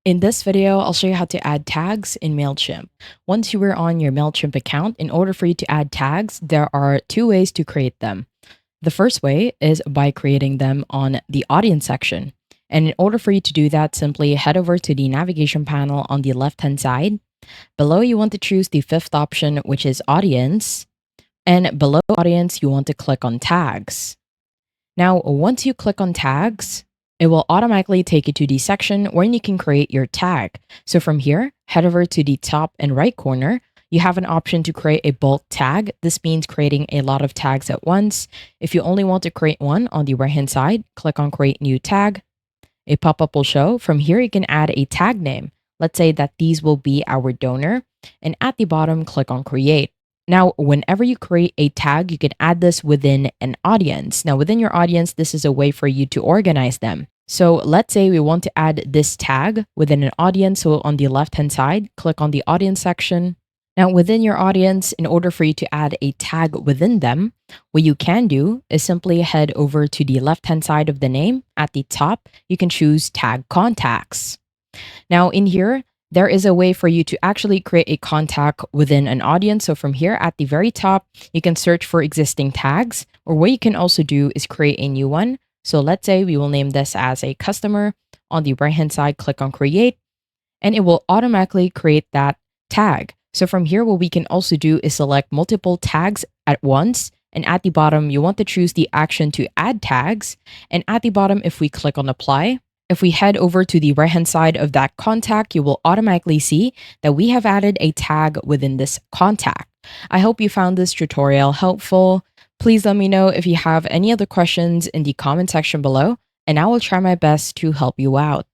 In this video, I'll show you how to add tags in Mailchimp. Once you are on your Mailchimp account, in order for you to add tags, there are two ways to create them. The first way is by creating them on the audience section. And in order for you to do that, simply head over to the navigation panel on the left-hand side. Below, you want to choose the fifth option, which is audience. And below audience, you want to click on tags. Now, once you click on tags, it will automatically take you to the section where you can create your tag. So from here, head over to the top and right corner. You have an option to create a bulk tag. This means creating a lot of tags at once. If you only want to create one, on the right-hand side, click on Create New Tag. A pop-up will show. From here, you can add a tag name. Let's say that these will be our donor. And at the bottom, click on Create. Now, whenever you create a tag, you can add this within an audience. Now, within your audience, this is a way for you to organize them. So let's say we want to add this tag within an audience. So on the left-hand side, click on the audience section. Now, within your audience, in order for you to add a tag within them, what you can do is simply head over to the left-hand side of the name. At the top, you can choose Tag Contacts. Now, in here, there is a way for you to actually create a contact within an audience. So from here at the very top, you can search for existing tags, or what you can also do is create a new one. So let's say we will name this as a customer. On the right-hand side, click on Create, and it will automatically create that tag. So from here, what we can also do is select multiple tags at once. And at the bottom, you want to choose the action to add tags. And at the bottom, if we click on Apply, if we head over to the right-hand side of that contact, you will automatically see that we have added a tag within this contact. I hope you found this tutorial helpful. Please let me know if you have any other questions in the comment section below, and I will try my best to help you out.